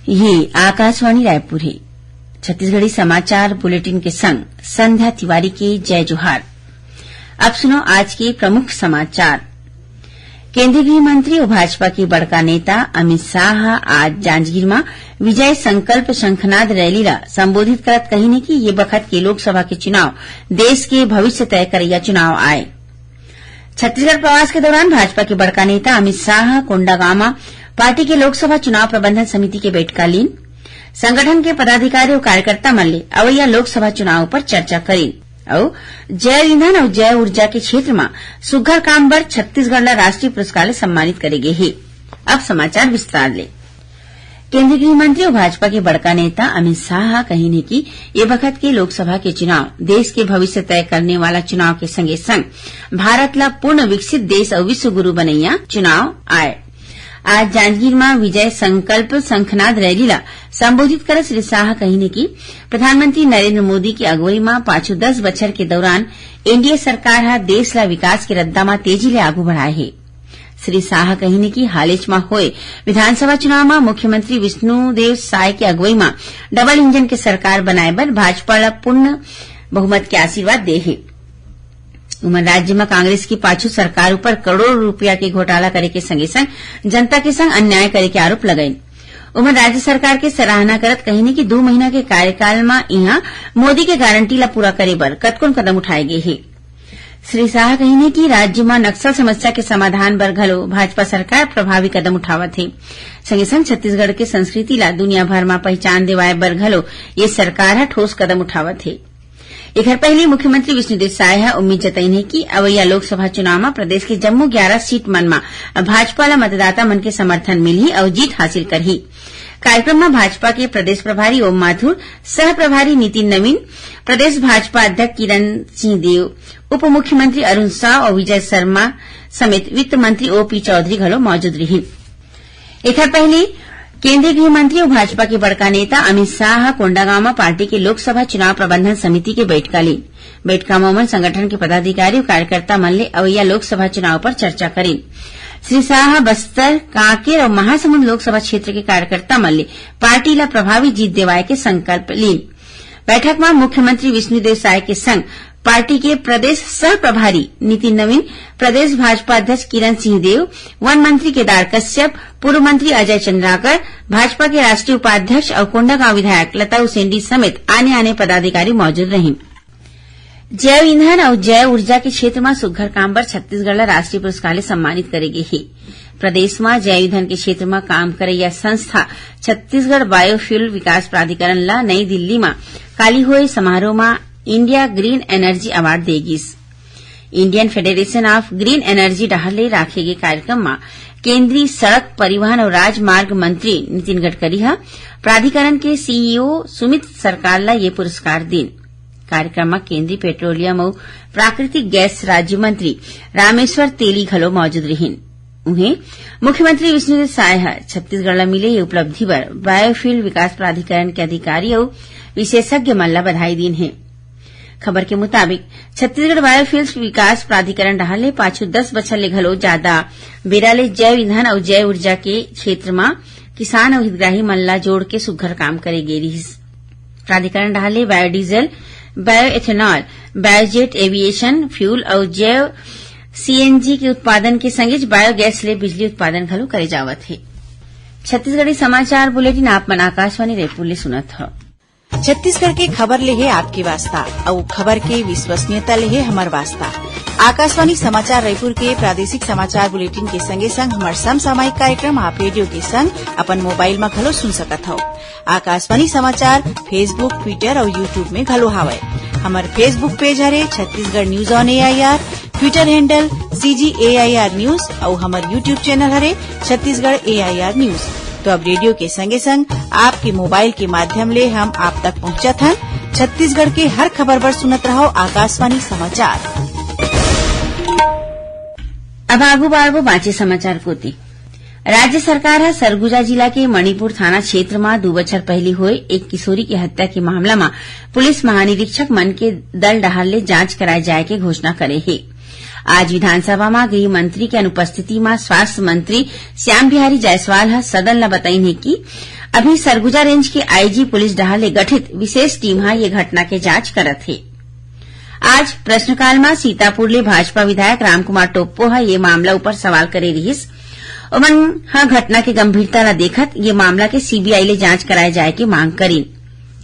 ये आकाशवाणी रायपुर है। छत्तीसगढ़ी समाचार बुलेटिन के संग संध्या तिवारी के जय जोहार। अब सुनो आज के प्रमुख समाचार। केंद्रीय गृह मंत्री और भाजपा के बड़का नेता अमित शाह आज जांजगीर में विजय संकल्प शंखनाद रैली ला संबोधित करत कहिने कि ये बखत के लोकसभा के चुनाव देश के भविष्य तय करैया चुनाव आए। छत्तीसगढ़ प्रवास के दौरान भाजपा के बड़का नेता अमित शाह कोंडागांव में पार्टी के लोकसभा चुनाव प्रबंधन समिति के बैठका लीन। संगठन के पदाधिकारी और कार्यकर्ता मन ले अवैया लोकसभा चुनाव पर चर्चा करीन और जैव ईंधन और जैव ऊर्जा के क्षेत्र में सुघ्घर काम बर छत्तीसगढ़ ला राष्ट्रीय पुरस्कार ले सम्मानित करे गे हे। अब समाचार विस्तार ले। केंद्रीय गृह मंत्री और भाजपा के बड़का नेता अमित शाह कहिने कि ये बखत के लोकसभा के चुनाव देश के भविष्य तय करने वाला चुनाव के संगे संग भारत ला पूर्ण विकसित देश और विश्व गुरु बनैया चुनाव आए। आज जांजगीर में विजय संकल्प शंखनाद रैली ला संबोधित कर श्री शाह कहिने कि प्रधानमंत्री नरेंद्र मोदी की अगुवाई में पाछू 10 बछर के दौरान एनडीए सरकार हा देश ला विकास के रद्दा में तेजी ले आगू बढ़ाए है। श्री शाह कहिने कि हालेच में होए विधानसभा चुनाव में मुख्यमंत्री विष्णुदेव साय के अगुवाई में डबल इंजन के सरकार बनाए बर भाजपा ला पूर्ण बहुमत के आशीर्वाद दे है। उमन राज्य में कांग्रेस की पाछू सरकार ऊपर करोड़ों रुपया के घोटाला करे के संगे संग जनता के संग अन्याय करे के आरोप लगाइन। उमन राज्य सरकार के सराहना करत कहिने कि 2 महीना के कार्यकाल में इहां मोदी के गारंटी ला पूरा करे बर कतकोन कदम उठाए गए हे। श्री शाह कहिने कि राज्य में नक्सल समस्या के समाधान बर घलो भाजपा सरकार प्रभावी कदम उठावत है। संगे संग छत्तीसगढ़ के संस्कृति ला दुनिया भर में पहचान दिवाए बर घलो ये सरकार हा ठोस कदम उठावत है। एकर पहले मुख्यमंत्री विष्णुदेव साय हा उम्मीद जताइन है कि अवैया लोकसभा चुनाव में प्रदेश के जम्मू 11 सीट मन में भाजपा ला मतदाता मन के समर्थन मिलही और जीत हासिल करही। कार्यक्रम में भाजपा के प्रदेश प्रभारी ओम माथुर, सह प्रभारी नितिन नवीन, प्रदेश भाजपा अध्यक्ष किरण सिंहदेव, उप मुख्यमंत्री अरुण साव और विजय शर्मा समेत वित्त मंत्री ओपी चौधरी घलो मौजूद रही। एकर पहले केंद्रीय गृह मंत्री और भाजपा के बड़का नेता अमित शाह कोंडागांव में पार्टी के लोकसभा चुनाव प्रबंधन समिति के बैठका ली। बैठका में संगठन के पदाधिकारी और कार्यकर्ता मन ले अवैया लोकसभा चुनाव पर चर्चा करी। श्री शाह बस्तर, कांकेर और महासमुंद लोकसभा क्षेत्र के कार्यकर्ता मन ले पार्टी ला प्रभावी जीत दिवाए के संकल्प लीन। बैठक में मुख्यमंत्री विष्णुदेव साय के संग पार्टी के प्रदेश सह प्रभारी नितिन नवीन, प्रदेश भाजपा अध्यक्ष किरण सिंहदेव, वन मंत्री केदार कश्यप, पूर्व मंत्री अजय चंद्राकर, भाजपा के राष्ट्रीय उपाध्यक्ष और कोंडागांव विधायक लता उसेंडी समेत आने पदाधिकारी मौजूद रहे। जैव ईंधन और जैव ऊर्जा के क्षेत्र में सुघ्घर काम पर छत्तीसगढ़ ला राष्ट्रीय पुरस्कार ले सम्मानित करेगे हे। प्रदेश में जैव ईंधन के क्षेत्र में काम करे यह संस्था छत्तीसगढ़ बायोफ्यूल विकास प्राधिकरण ला नई दिल्ली में काली हुए समारोह में इंडिया ग्रीन एनर्जी अवार्ड देगीस। Indian federation of green energy डहले राखे गए कार्यक्रम में केंद्रीय सड़क परिवहन और राजमार्ग मंत्री नितिन गडकरी हा प्राधिकरण के सीईओ सुमित सरकार ला ये पुरस्कार दीन। कार्यक्रम में केंद्रीय पेट्रोलियम और प्राकृतिक गैस राज्य मंत्री रामेश्वर तेली घलो मौजूद रहीन। उन्हें मुख्यमंत्री विष्णुदेव साय छत्तीसगढ़ ला मिले ये उपलब्धि पर बायोफ्यूल विकास प्राधिकरण के अधिकारी और विशेषज्ञ मन ला बधाई दीन है। खबर के मुताबिक छत्तीसगढ़ बायोफ्यूल्स विकास प्राधिकरण डहले पाछू 10 बछर ले घलो ज्यादा बेरा ले जैव ईंधन और जैव ऊर्जा के क्षेत्र में किसान और हितग्राही मन ला जोड़ के सुघ्घर काम करे गे रहिस। प्राधिकरण डहले biodiesel, bioethanol, biojet aviation fuel और जैव सीएनजी के उत्पादन के संगे बायोगैस ले बिजली उत्पादन घलो करे जावत है। छत्तीसगढ़ी समाचार बुलेटिन आप मन आकाशवाणी रायपुर ले सुनत हो। छत्तीसगढ़ के खबर ले है आपके वास्ता और खबर के विश्वसनीयता ले है हमार वास्ता। आकाशवाणी समाचार रायपुर के प्रादेशिक समाचार बुलेटिन के संगे संग हमार समसामयिक कार्यक्रम आप रेडियो के संग अपन मोबाइल में घलो सुन सकत हो। आकाशवाणी समाचार फेसबुक, ट्विटर और यूट्यूब में घलो हावय। हमार फेसबुक पेज हरे Chhattisgarh news on AIR, Twitter handle CGAIR news और हमार यूट्यूब चैनल हरे छत्तीसगढ़ AIR न्यूज। तो अब रेडियो के संगे संग आपके मोबाइल के माध्यम ले हम आप तक पहुंचत हन। छत्तीसगढ़ के हर खबर पर सुनत रहो आकाशवाणी समाचार। अब आगू बाढ़ बाँचे समाचार पोती। राज्य सरकार हा सरगुजा जिला के मणिपुर थाना क्षेत्र में 2 बछर पहले हुए एक किशोरी की हत्या के मामला में पुलिस महानिरीक्षक मन के दल डहर ले जांच कराए जाए के घोषणा करे है। आज विधानसभा में गृह मंत्री के अनुपस्थिति में स्वास्थ्य मंत्री श्याम बिहारी जायसवाल सदन ला बताइन है कि अभी सरगुजा रेंज के आईजी पुलिस डहार ले गठित विशेष टीम हा ये घटना के जांच करत हे। आज प्रश्नकाल में सीतापुर ले भाजपा विधायक रामकुमार टोप्पो हा ये मामला ऊपर सवाल करे रहिस। उमन हा घटना के गंभीरता ला देखत ये मामला के सीबीआई ले जांच कराए जाए के मांग करीन।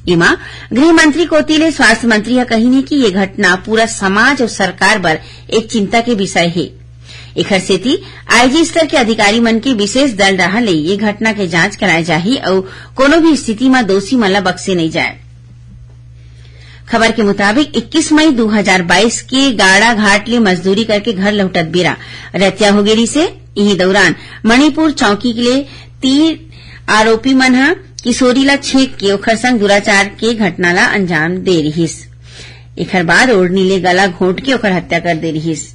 इमा गृह मंत्री कोती ले स्वास्थ्य मंत्री हा कहिने कि ये घटना पूरा समाज और सरकार बर एक चिंता के विषय है। एखर सेती आईजी स्तर के अधिकारी मन के विशेष दल रहा ले ये घटना के जांच कराए जाही और कोनो भी स्थिति में दोषी मन ला बख्से नहीं जाए। खबर के मुताबिक 21 मई 2022 के गाड़ा घाट ले मजदूरी करके घर लौटत बेरा रत्या हो गेरी से इही दौरान मणिपुर चौकी के लिए 3 आरोपी मन हा किशोरी ला छेक के ओखर संग दुराचार के घटना ला अंजाम दे रहिस। एखर बाद ओढ़नी ले गला घोंट के ओखर हत्या कर दे रहिस।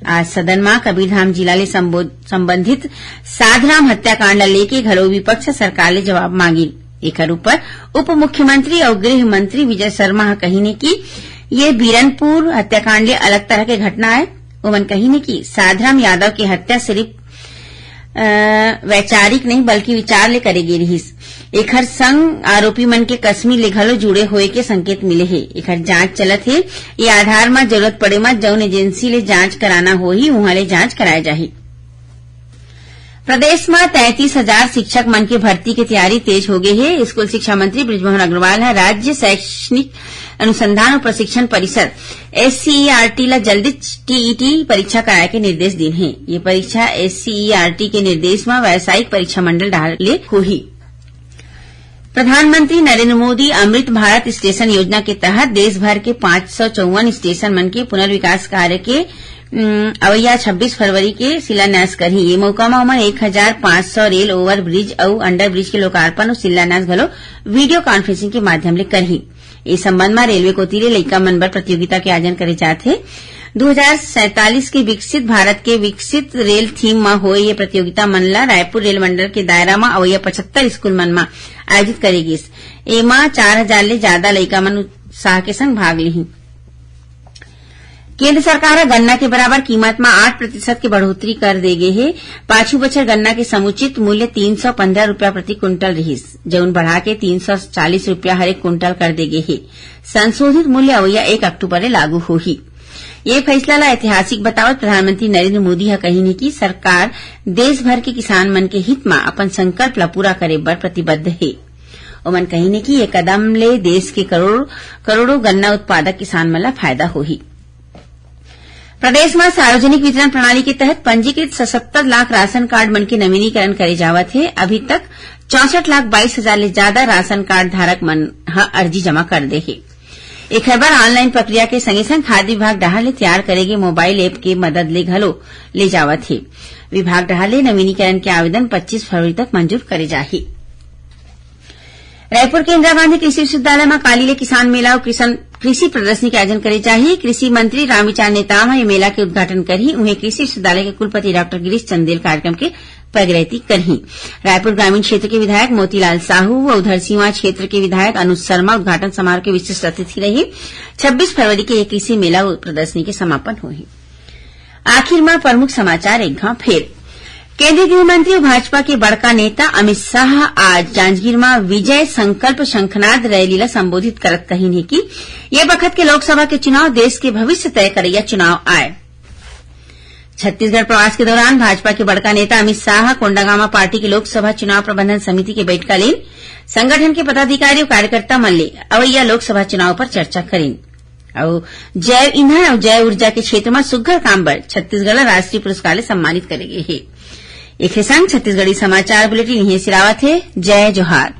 आज सदन में कबीरधाम जिला ले संबंधित साधराम हत्याकांड ला लेके घलो विपक्ष सरकार ले जवाब मांगी। एकर ऊपर उप मुख्यमंत्री और गृह मंत्री विजय शर्मा हा कहिने कि ये बीरनपुर हत्याकांड ले अलग तरह के घटना है। उमन कहिने कि साधराम यादव की हत्या सिर्फ वैचारिक नहीं बल्कि विचार ले करे गे रहिस। एखर संग आरोपी मन के कश्मीर ले घलो जुड़े होए के संकेत मिले हे। एखर जांच चलत हे। ये आधार में जरूरत पड़े में जौन एजेंसी ले जांच कराना होही उहाँ ले जांच कराए जाही। प्रदेश में 33,000 शिक्षक मन के भर्ती की तैयारी तेज हो गई है। स्कूल शिक्षा मंत्री बृजमोहन अग्रवाल है राज्य शैक्षणिक अनुसंधान और प्रशिक्षण परिषद SCERT ला जल्दी TET परीक्षा कराए के निर्देश दिन है। ये परीक्षा SCERT के निर्देश में व्यावसायिक परीक्षा मंडल डाले होही। प्रधानमंत्री नरेंद्र मोदी अमृत भारत स्टेशन योजना के तहत देश भर के 554 स्टेशन मन के पुनर्विकास कार्य के अवैया 26 फरवरी के शिलान्यास करही। ये मौका में उमन 1500 रेल ओवर ब्रिज और अंडर ब्रिज के लोकार्पण और शिलान्यास घलो वीडियो कॉन्फ्रेंसिंग के माध्यम ले करही। इस संबंध में रेलवे कोती ले लइका मन बर प्रतियोगिता के आयोजन करे जाथे। 2047 के विकसित भारत के विकसित रेल थीम में होए ये प्रतियोगिता मन ला रायपुर रेल मंडल के दायरा में अवैया 75 स्कूल मन में आयोजित करेगी। एमा 4000 ले ज्यादा लइका मन उत्साह के संग भाग लिही। केंद्र सरकार गन्ना के बराबर कीमत में 8% की बढ़ोतरी कर दे गई है। पाछू बछर गन्ना के समुचित मूल्य 315 रूपया प्रति क्विंटल रहिस जौन बढ़ा के 340 रूपया हर एक क्विंटल कर दे गई है। संशोधित मूल्य अवैया 1 अक्टूबर ले लागू होही। ये फैसला ला ऐतिहासिक बतावत प्रधानमंत्री नरेंद्र मोदी हा कहिने कि सरकार देश भर के किसान मन के हित में अपन संकल्प ला पूरा करे बर प्रतिबद्ध है। उमन कहिने कि ये कदम ले देश के करोड़ों गन्ना उत्पादक किसान मन ला फायदा होही। प्रदेश में सार्वजनिक वितरण प्रणाली के तहत पंजीकृत 77 लाख राशन कार्ड मन के नवीनीकरण करे जावत है। अभी तक 64,22,000 ले ज्यादा राशन कार्ड धारक मन हा अर्जी जमा कर दे है। एक खबर ऑनलाइन प्रक्रिया के संगे संग खाद्य विभाग डहार ले तैयार करेगे मोबाइल ऐप के मदद ले घलो ले जावत है। विभाग डहार ले नवीनीकरण के आवेदन 25 फरवरी तक मंजूर करे जाही। रायपुर के इंदिरा गांधी कृषि विश्वविद्यालय में काली ले किसान मेला और कृषि प्रदर्शनी के आयोजन करे जाही। कृषि मंत्री रामविचार नेताम ये मेला के उद्घाटन करही। उन्हें कृषि विश्वविद्यालय के कुलपति डॉ गिरीश चंदेल कार्यक्रम के प्रगति करही। रायपुर ग्रामीण क्षेत्र के विधायक मोतीलाल साहू व उधर सीमा क्षेत्र के विधायक अनुज शर्मा उद्घाटन समारोह के विशिष्ट अतिथि रही। 26 फरवरी के एक कृषि मेला प्रदर्शनी के समापन हुई। आखिर में प्रमुख समाचार एक घाव फेर। केंद्रीय गृह मंत्री और भाजपा के बड़का नेता अमित शाह आज जांजगीर में विजय संकल्प शंखनाद रैली ला संबोधित करत कहिने कि ये बखत के लोकसभा के चुनाव देश के भविष्य तय करैया चुनाव आए। छत्तीसगढ़ प्रवास के दौरान भाजपा के बड़का नेता अमित शाह कोंडागांव पार्टी के लोकसभा चुनाव प्रबंधन समिति के बैठका लेन संगठन के पदाधिकारी और कार्यकर्ता मन ले अवैया लोकसभा चुनाव पर चर्चा करें और जैव ईंधन और जैव ऊर्जा के क्षेत्र में सुघ्घर काम बर छत्तीसगढ़ राष्ट्रीय पुरस्कार ले सम्मानित करेगे है। एक संग छत्तीसगढ़ी समाचार बुलेटिन यहीं सिरावत है। जय जोहार।